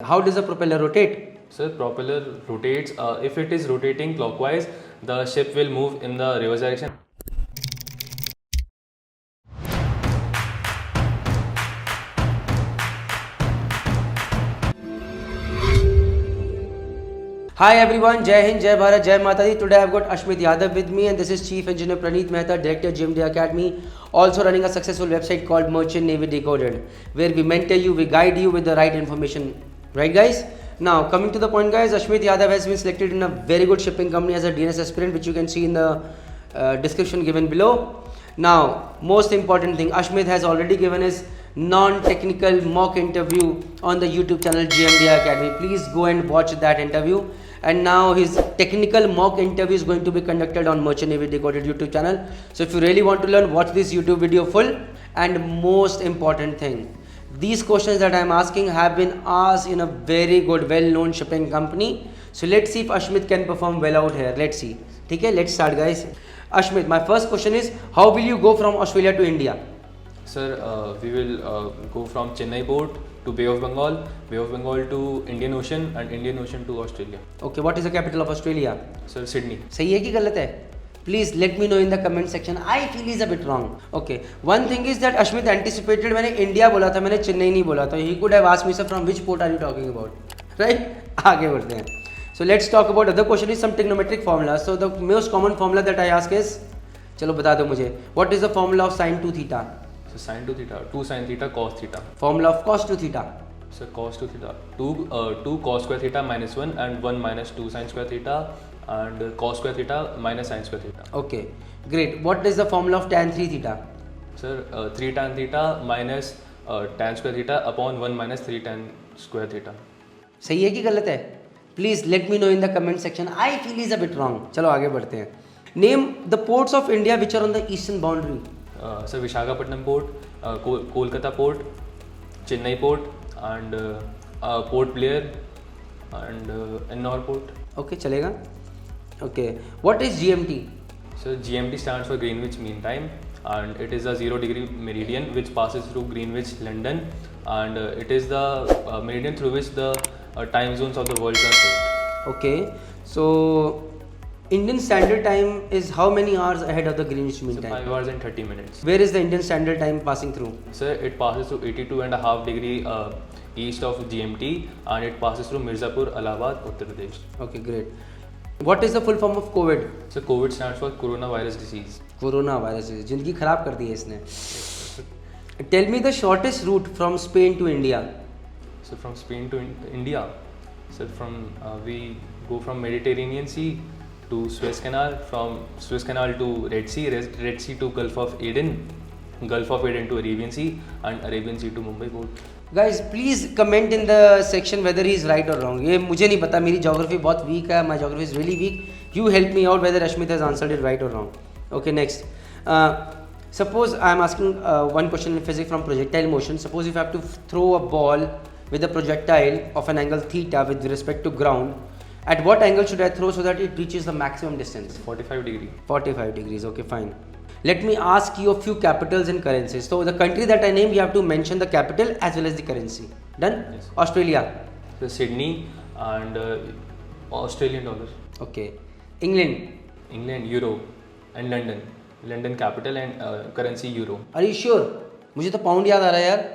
How does a propeller rotate? So propeller rotates. If it is rotating clockwise, the ship will move in the reverse direction. Hi everyone, Jai Hind, Jai Bharat, Jai Mata Di. Today I've got Ashmit Yadav with me and this is Chief Engineer Praneeth Mehta, Director GMD Academy, also running a successful website called Merchant Navy Decoded, where we mentor you, we guide you with the right information. Right guys? Now coming to the point guys, Ashmit Yadav has been selected in a very good shipping company as a DNS aspirant, which you can see in the description given below. Now, most important thing, Ashmit has already given his non-technical mock interview on the YouTube channel GMD Academy. Please go and watch that interview. And now his technical mock interview is going to be conducted on Merchant Navy Decoded YouTube channel. So if you really want to learn, watch this YouTube video full. And most important thing, these questions that I am asking have been asked in a very good, well-known shipping company. So let's see if Ashmit can perform well out here. Let's see. Okay, let's start guys. Ashmit, my first question is, how will you go from Australia to India? Sir, we will go from Chennai port to Bay of Bengal to Indian Ocean, and Indian Ocean to Australia. Okay, what is the capital of Australia? Sir, Sydney. सही है कि गलत है? Please let me know in the comment section. I feel he's a bit wrong. Okay, one thing is that Ashmit anticipated मैंने India बोला था, मैंने चेन्नई नहीं बोला था. He could have asked me, sir, from which port are you talking about? Right? आगे बढ़ते हैं. So let's talk about other question is some trigonometric formula. So the most common formula that I ask is, चलो बता दो मुझे. What is the formula of sin 2 theta? So sin 2 theta, 2 sin theta cos theta. Formula of cos 2 theta. So cos 2 theta, 2 cos square theta minus 1 and 1 minus 2 sin square theta, and cos square theta minus sin square theta. Okay, great. What is the formula of tan 3 theta? Sir, 3 tan theta minus tan square theta upon 1 minus 3 tan square theta. सही है कि गलत है? Please let me know in the comment section. I feel he's a bit wrong. चलो आगे बढ़ते हैं. Name the ports of India which are on the eastern boundary. Sir, Visakhapatnam port, Kolkata port, Chennai port, and Port Blair, and Ennore port. Okay, चलेगा. Okay, what is GMT? So GMT stands for Greenwich Mean Time, and it is a 0-degree meridian which passes through Greenwich, London, and it is the meridian through which the time zones of the world translate. Okay, so Indian Standard Time is how many hours ahead of the Greenwich Mean So Time? 5 hours and 30 minutes. Where is the Indian Standard Time passing through? Sir, it passes through 82.5 degree east of GMT, and it passes through Mirzapur, Allahabad, Uttar Pradesh. Okay, great. What is the full form of COVID? So COVID stands for coronavirus disease. Coronavirus. जिंदगी खराब कर दी है इसने. Tell me the shortest route from Spain to India. So from Spain to India, so we go from Mediterranean Sea to Suez Canal, from Suez Canal to Red Sea, Red Sea to Gulf of Aden, Gulf of Aden to Arabian Sea, and Arabian Sea to Mumbai port. Guys, please comment in the section whether he is right or wrong. ये मुझे नहीं पता, मेरी geography बहुत weak है. My geography is really weak. You help me out whether Ashmit has answered it right or wrong. Okay, next. Suppose I am asking one question in physics from projectile motion. Suppose if I have to throw a ball with a projectile of an angle theta with respect to ground, at what angle should I throw so that it reaches the maximum distance? 45 degree. 45 degrees. Okay, fine. Let me ask you a few capitals and currencies. So the country that I name, you have to mention the capital as well as the currency. Done? Yes. Australia. So Sydney and Australian dollar. Okay. England. England, Euro, and London. London capital and currency Euro. Are you sure? मुझे तो pound याद आ रहा है यार.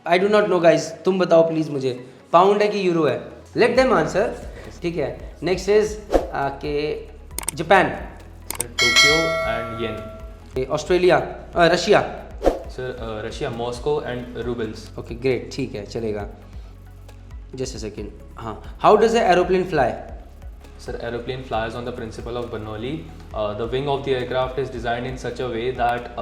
I do not know guys. तुम बताओ please मुझे. Pound है कि यूरो है? Let them answer. ठीक है. Next is Japan. Sir, Tokyo and yen. Australia. Russia. Sir, Russia, Moscow and rubles. Okay, great. ठीक है, चलेगा. Just a second. हाँ. How does an aeroplane fly? Sir, aeroplane flies on the principle of Bernoulli. The wing of the aircraft is designed in such a way that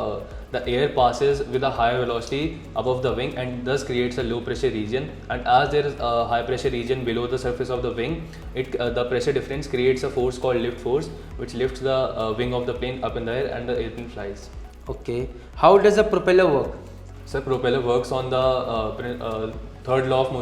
the air passes with a higher velocity above the wing and thus creates a low pressure region. And as there is a high pressure region below the surface of the wing, the pressure difference creates a force called lift force, which lifts the wing of the plane up in the air and the airplane flies. Okay. How does a propeller work? Sir, propeller works on the third law of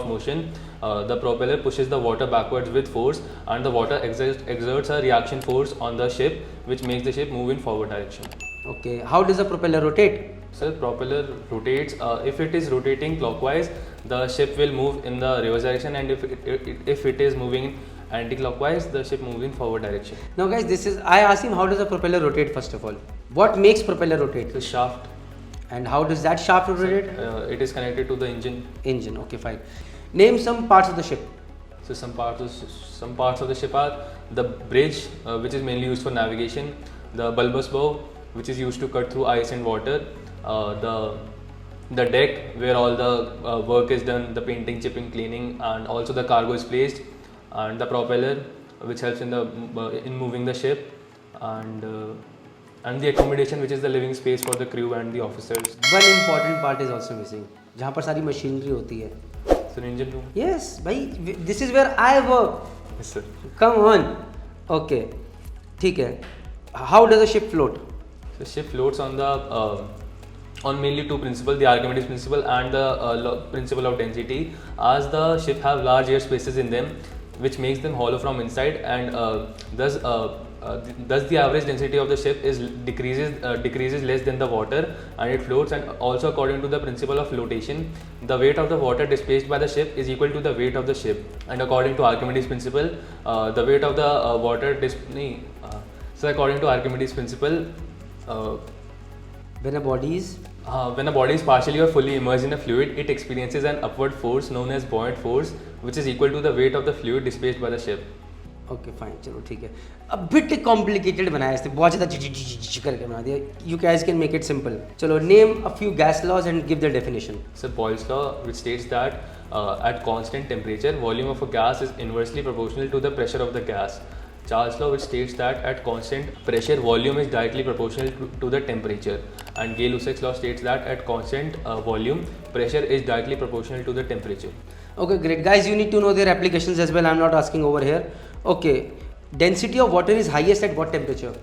motion. The propeller pushes the water backwards with force, and the water exerts a reaction force on the ship, which makes the ship move in forward direction. Okay. How does a propeller rotate? Sir, propeller rotates. If it is rotating clockwise, the ship will move in the reverse direction, and if it is moving anti-clockwise, the ship moves in forward direction. Now guys, this is, I asked him how does a propeller rotate first of all. What makes propeller rotate? The shaft, And how does that shaft rotate? it is connected to the engine. Engine, okay fine. Name some parts of the ship. So some parts of the ship are the bridge, which is mainly used for navigation, the bulbous bow, which is used to cut through ice and water, the deck where all the work is done, the painting, chipping, cleaning, and also the cargo is placed, and the propeller, which helps in moving the ship, and the accommodation, which is the living space for the crew and the officers. One important part is also missing, जहाँ पर सारी machinery होती है. So engine room. Yes, भाई, this is where I work. Yes sir. Come on. Okay, ठीक है. How does a ship float? The ship floats on mainly two principles, the Archimedes principle and the principle of density. As the ship have large air spaces in them, which makes them hollow from inside, and thus the average density of the ship is decreases less than the water, and it floats. And also according to the principle of flotation, the weight of the water displaced by the ship is equal to the weight of the ship. And according to Archimedes principle, the weight of the so according to Archimedes principle, When a body is when a body is partially or fully immersed in a fluid, it experiences an upward force known as buoyant force, which is equal to the weight of the fluid displaced by the ship. Okay fine, चलो ठीक है. अब bit complicated बनाया इसने, बहुत ज़्यादा करके बना दिया. You guys can make it simple. चलो, name a few gas laws and give the definition. So Boyle's law, which states that at constant temperature, volume of a gas is inversely proportional to the pressure of the gas. Charles' law, which states that at constant pressure, volume is directly proportional to the temperature. And Gay-Lussac's law states that at constant volume, pressure is directly proportional to the temperature. Okay, great. Guys, you need to know their applications as well. I'm not asking over here. Okay, density of water is highest at what temperature?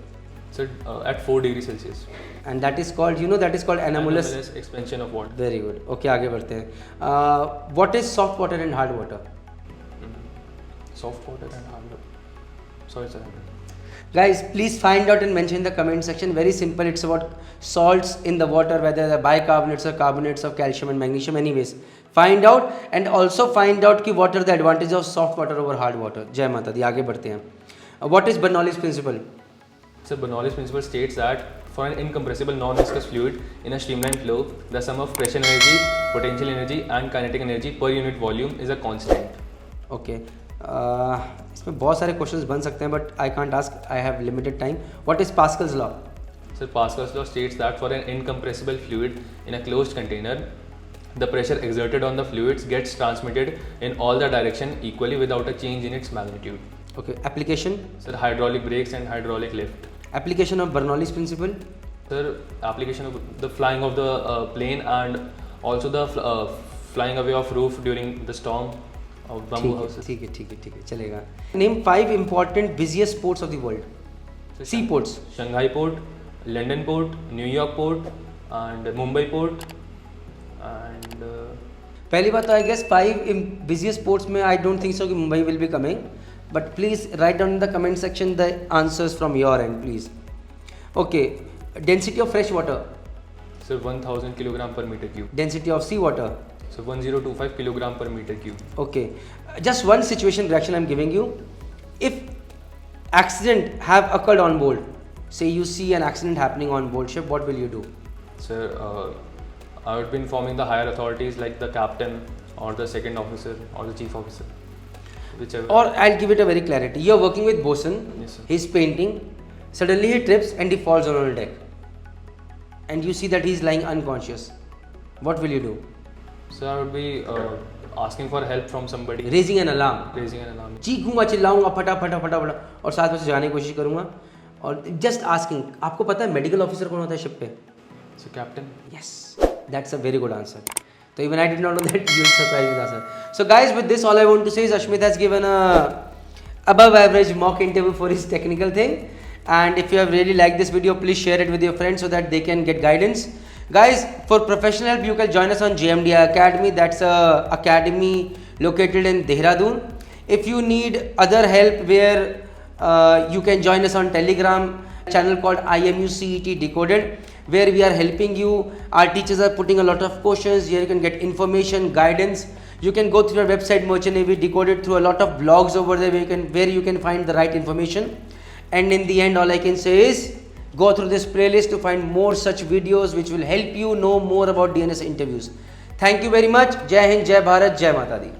So at 4 degrees Celsius. And that is called, that is called anomalous expansion of water. Very good. Okay, आगे बढ़ते हैं. What is soft water and hard water? Soft water and hard water. Sorry, sir. Guys, please find out and mention in the comment section. Very simple. It's about salts in the water, whether they're bicarbonates or carbonates of calcium and magnesium. Anyways, find out, and also find out कि what are the advantages of soft water over hard water. जय माता दी. आगे बढ़ते हैं. What is Bernoulli's principle? So Bernoulli's principle states that for an incompressible non-viscous fluid in a streamlined flow, the sum of pressure energy, potential energy, and kinetic energy per unit volume is a constant. Okay. इसमें बहुत सारे questions बन सकते हैं, but I can't ask, I have limited time. What is Pascal's law? So Pascal's law states that for an incompressible fluid in a closed container, the pressure exerted on the fluids gets transmitted in all the direction equally without a change in its magnitude. Okay, application? Sir, hydraulic brakes and hydraulic lift. Application of Bernoulli's principle? Sir, application of the flying of the plane, and also the flying away of roof during the storm of bamboo houses. ठीक है, चलेगा. Name 5 important busiest ports of the world. Sea ports. Shanghai port, London port, New York port, and Mumbai port, and पहली बात तो I guess 5 busiest ports में I don't think so कि Mumbai will be coming, but please write down in the comment section the answers from your end, please. Okay, density of fresh water. So 1000 kilogram per meter cube. Density of sea water. So 1025 kilogram per meter cube. Okay, just one situation reaction I'm giving you. If accident have occurred on board, say you see an accident happening on board ship, what will you do? Sir, I would be informing the higher authorities like the captain or the second officer or the chief officer, whichever. Or I'll give it a very clarity. You're working with bosun. Yes, sir. He's painting. Suddenly he trips and he falls on deck. And you see that he's lying unconscious. What will you do? So I would be asking for help from somebody. Raising an alarm. Raising an alarm. चीखूंगा, चिल्लाऊंगा, फटाफट और साथ में से जाने की कोशिश करूंगा. और जस्ट आस्किंग, आपको पता है मेडिकल ऑफिसर कौन होता है शिप पे? So captain. Yes, that's a very good answer. So even I did not know that. You will surprise with answer. So guys, with this all I want to say is Ashmit has given a above average mock interview for his technical thing. And if you have really liked this video, please share it with your friends so that they can get guidance. Guys, for professional help, you can join us on JMD Academy. That's a academy located in Dehradun. If you need other help, where you can join us on Telegram channel called IMU CET Decoded. where we are helping you. Our teachers are putting a lot of questions. Here you can get information, guidance. You can go through our website Merchant Navy Decoded, through a lot of blogs over there where you can find the right information. And in the end, all I can say is go through this playlist to find more such videos which will help you know more about DNS interviews. Thank you very much. Jai Hind, Jai Bharat, Jai Mata Di.